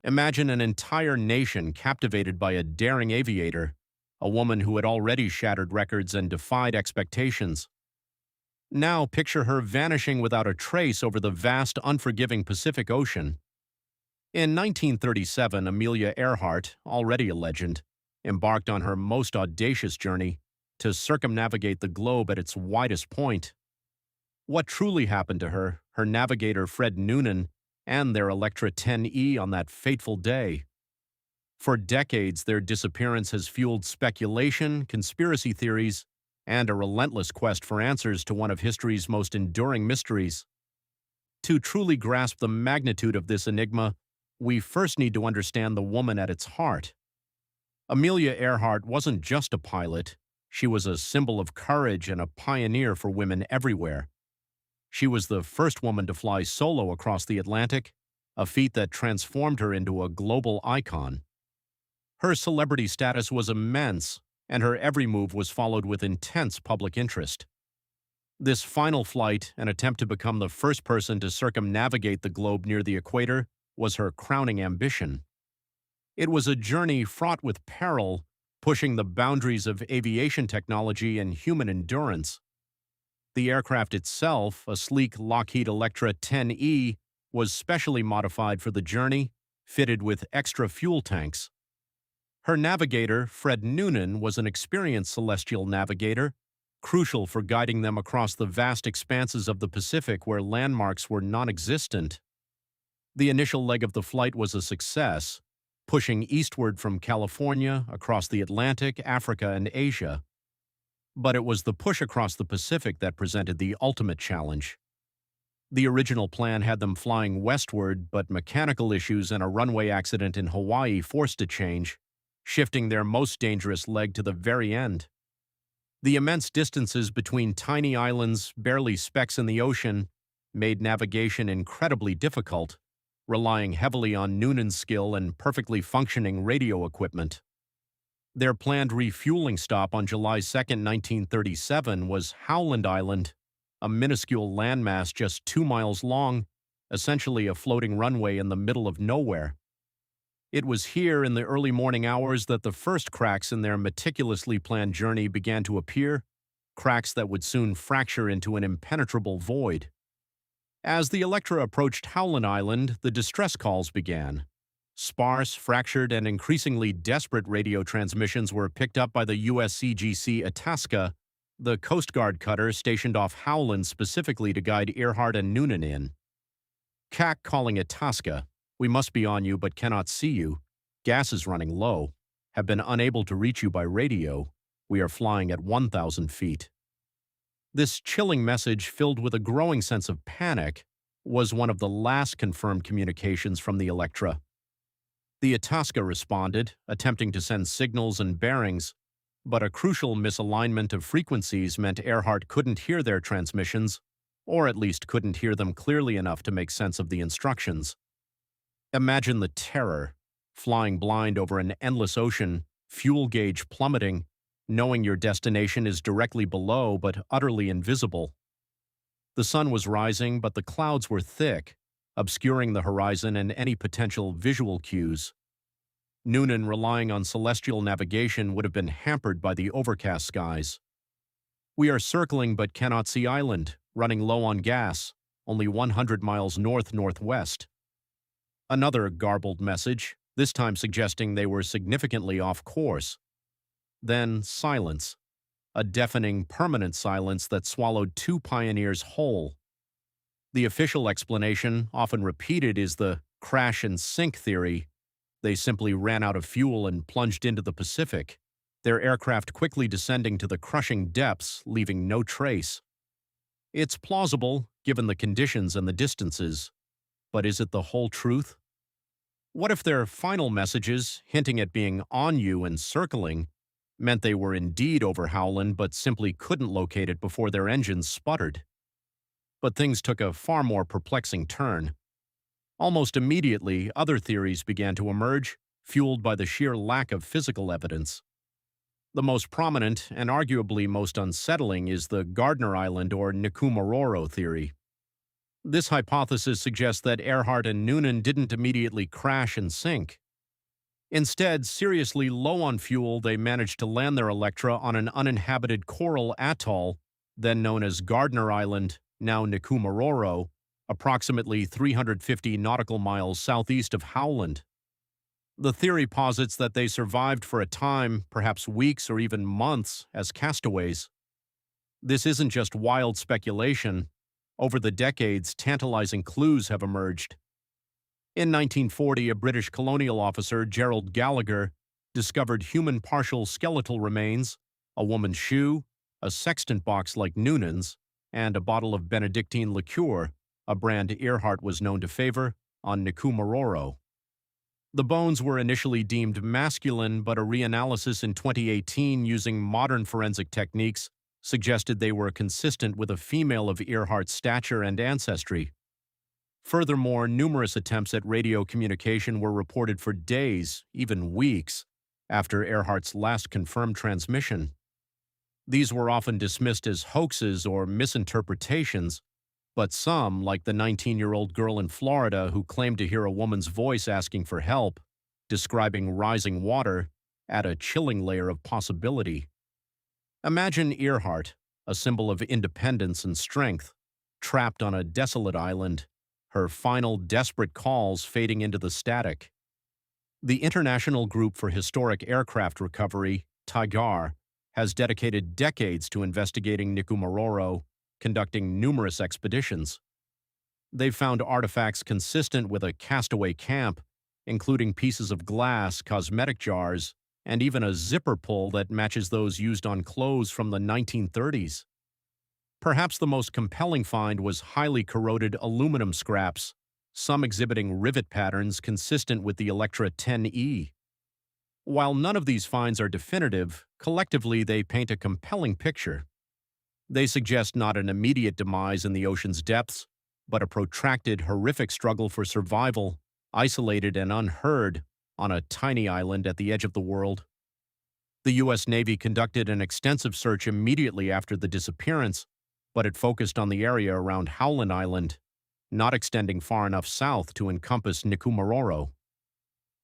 Imagine an entire nation captivated by a daring aviator, a woman who had already shattered records and defied expectations. Now picture her vanishing without a trace over the vast, unforgiving Pacific Ocean. In 1937, Amelia Earhart, already a legend, embarked on her most audacious journey to circumnavigate the globe at its widest point. What truly happened to her, her navigator Fred Noonan, and their Electra 10E on that fateful day? For decades, their disappearance has fueled speculation, conspiracy theories, and a relentless quest for answers to one of history's most enduring mysteries. To truly grasp the magnitude of this enigma, we first need to understand the woman at its heart. Amelia Earhart wasn't just a pilot, she was a symbol of courage and a pioneer for women everywhere. She was the first woman to fly solo across the Atlantic, a feat that transformed her into a global icon. Her celebrity status was immense, and her every move was followed with intense public interest. This final flight, an attempt to become the first person to circumnavigate the globe near the equator, was her crowning ambition. It was a journey fraught with peril, pushing the boundaries of aviation technology and human endurance. The aircraft itself, a sleek Lockheed Electra 10E, was specially modified for the journey, fitted with extra fuel tanks. Her navigator, Fred Noonan, was an experienced celestial navigator, crucial for guiding them across the vast expanses of the Pacific where landmarks were non-existent. The initial leg of the flight was a success, pushing eastward from California, across the Atlantic, Africa, and Asia. But it was the push across the Pacific that presented the ultimate challenge. The original plan had them flying westward, but mechanical issues and a runway accident in Hawaii forced a change, shifting their most dangerous leg to the very end. The immense distances between tiny islands, barely specks in the ocean, made navigation incredibly difficult, relying heavily on Noonan's skill and perfectly functioning radio equipment. Their planned refueling stop on July 2, 1937 was Howland Island, a minuscule landmass just 2 miles long, essentially a floating runway in the middle of nowhere. It was here in the early morning hours that the first cracks in their meticulously planned journey began to appear, cracks that would soon fracture into an impenetrable void. As the Electra approached Howland Island, the distress calls began. Sparse, fractured, and increasingly desperate radio transmissions were picked up by the USCGC Itasca, the Coast Guard cutter stationed off Howland specifically to guide Earhart and Noonan in. CAC calling Itasca. We must be on you but cannot see you. Gas is running low. Have been unable to reach you by radio. We are flying at 1,000 feet. This chilling message, filled with a growing sense of panic, was one of the last confirmed communications from the Electra. The Itasca responded, attempting to send signals and bearings, but a crucial misalignment of frequencies meant Earhart couldn't hear their transmissions, or at least couldn't hear them clearly enough to make sense of the instructions. Imagine the terror, flying blind over an endless ocean, fuel gauge plummeting, knowing your destination is directly below but utterly invisible. The sun was rising, but the clouds were thick, obscuring the horizon and any potential visual cues. Noonan, relying on celestial navigation, would have been hampered by the overcast skies. We are circling but cannot see island, running low on gas, only 100 miles north-northwest. Another garbled message, this time suggesting they were significantly off course. Then silence, a deafening, permanent silence that swallowed two pioneers whole. The official explanation, often repeated, is the crash and sink theory. They simply ran out of fuel and plunged into the Pacific, their aircraft quickly descending to the crushing depths, leaving no trace. It's plausible, given the conditions and the distances. But is it the whole truth? What if their final messages, hinting at being on you and circling, meant they were indeed over Howland but simply couldn't locate it before their engines sputtered? But things took a far more perplexing turn. Almost immediately, other theories began to emerge, fueled by the sheer lack of physical evidence. The most prominent, and arguably most unsettling, is the Gardner Island or Nikumaroro theory. This hypothesis suggests that Earhart and Noonan didn't immediately crash and sink. Instead, seriously low on fuel, they managed to land their Electra on an uninhabited coral atoll, then known as Gardner Island, now Nikumaroro, approximately 350 nautical miles southeast of Howland. The theory posits that they survived for a time, perhaps weeks or even months, as castaways. This isn't just wild speculation. Over the decades, tantalizing clues have emerged. In 1940, a British colonial officer, Gerald Gallagher, discovered human partial skeletal remains, a woman's shoe, a sextant box like Noonan's, and a bottle of Benedictine liqueur, a brand Earhart was known to favor, on Nikumaroro. The bones were initially deemed masculine, but a reanalysis in 2018 using modern forensic techniques suggested they were consistent with a female of Earhart's stature and ancestry. Furthermore, numerous attempts at radio communication were reported for days, even weeks, after Earhart's last confirmed transmission. These were often dismissed as hoaxes or misinterpretations, but some, like the 19-year-old girl in Florida who claimed to hear a woman's voice asking for help, describing rising water, add a chilling layer of possibility. Imagine Earhart, a symbol of independence and strength, trapped on a desolate island, her final desperate calls fading into the static. The International Group for Historic Aircraft Recovery, TIGAR, has dedicated decades to investigating Nikumaroro, conducting numerous expeditions. They've found artifacts consistent with a castaway camp, including pieces of glass, cosmetic jars, and even a zipper pull that matches those used on clothes from the 1930s. Perhaps the most compelling find was highly corroded aluminum scraps, some exhibiting rivet patterns consistent with the Electra 10E. While none of these finds are definitive, collectively they paint a compelling picture. They suggest not an immediate demise in the ocean's depths, but a protracted, horrific struggle for survival, isolated and unheard, on a tiny island at the edge of the world. The U.S. Navy conducted an extensive search immediately after the disappearance, but it focused on the area around Howland Island, not extending far enough south to encompass Nikumaroro.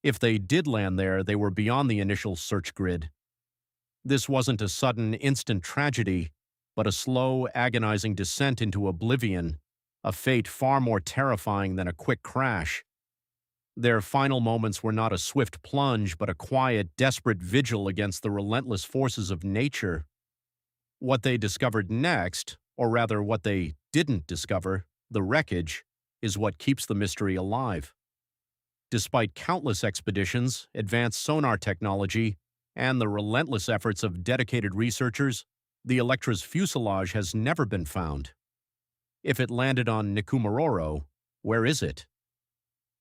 If they did land there, they were beyond the initial search grid. This wasn't a sudden, instant tragedy, but a slow, agonizing descent into oblivion, a fate far more terrifying than a quick crash. Their final moments were not a swift plunge, but a quiet, desperate vigil against the relentless forces of nature. What they discovered next, or rather what they didn't discover, the wreckage, is what keeps the mystery alive. Despite countless expeditions, advanced sonar technology, and the relentless efforts of dedicated researchers, the Electra's fuselage has never been found. If it landed on Nikumaroro, where is it?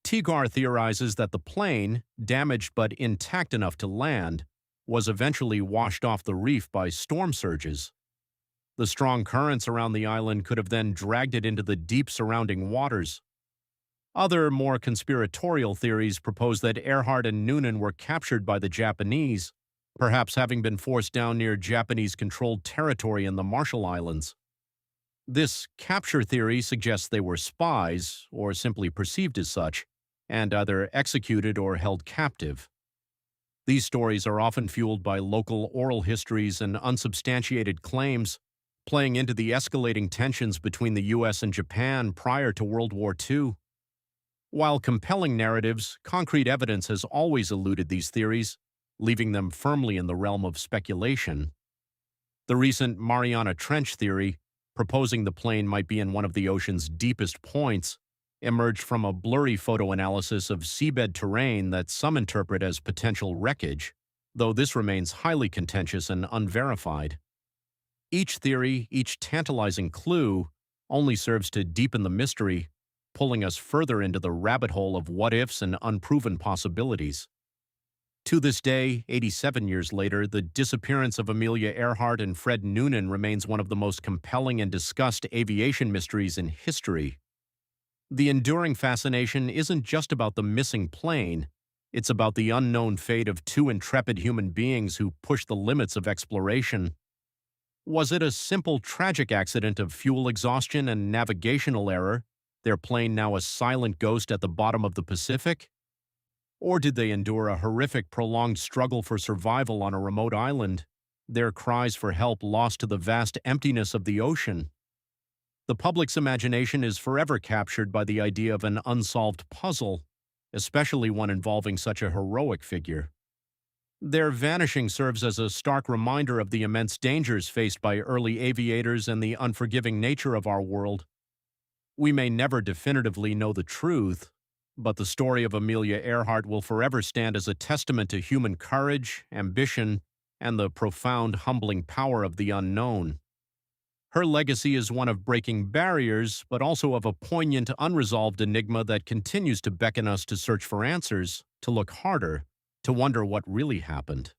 TIGAR theorizes that the plane, damaged but intact enough to land, was eventually washed off the reef by storm surges. The strong currents around the island could have then dragged it into the deep surrounding waters. Other, more conspiratorial theories propose that Earhart and Noonan were captured by the Japanese, perhaps having been forced down near Japanese-controlled territory in the Marshall Islands. This capture theory suggests they were spies, or simply perceived as such, and either executed or held captive. These stories are often fueled by local oral histories and unsubstantiated claims, playing into the escalating tensions between the U.S. and Japan prior to World War II. While compelling narratives, concrete evidence has always eluded these theories, leaving them firmly in the realm of speculation. The recent Mariana Trench theory, proposing the plane might be in one of the ocean's deepest points, emerged from a blurry photo analysis of seabed terrain that some interpret as potential wreckage, though this remains highly contentious and unverified. Each theory, each tantalizing clue, only serves to deepen the mystery, pulling us further into the rabbit hole of what-ifs and unproven possibilities. To this day, 87 years later, the disappearance of Amelia Earhart and Fred Noonan remains one of the most compelling and discussed aviation mysteries in history. The enduring fascination isn't just about the missing plane, it's about the unknown fate of two intrepid human beings who pushed the limits of exploration. Was it a simple tragic accident of fuel exhaustion and navigational error, their plane now a silent ghost at the bottom of the Pacific? Or did they endure a horrific, prolonged struggle for survival on a remote island, their cries for help lost to the vast emptiness of the ocean? The public's imagination is forever captured by the idea of an unsolved puzzle, especially one involving such a heroic figure. Their vanishing serves as a stark reminder of the immense dangers faced by early aviators and the unforgiving nature of our world. We may never definitively know the truth, but the story of Amelia Earhart will forever stand as a testament to human courage, ambition, and the profound, humbling power of the unknown. Her legacy is one of breaking barriers, but also of a poignant, unresolved enigma that continues to beckon us to search for answers, to look harder, to wonder what really happened.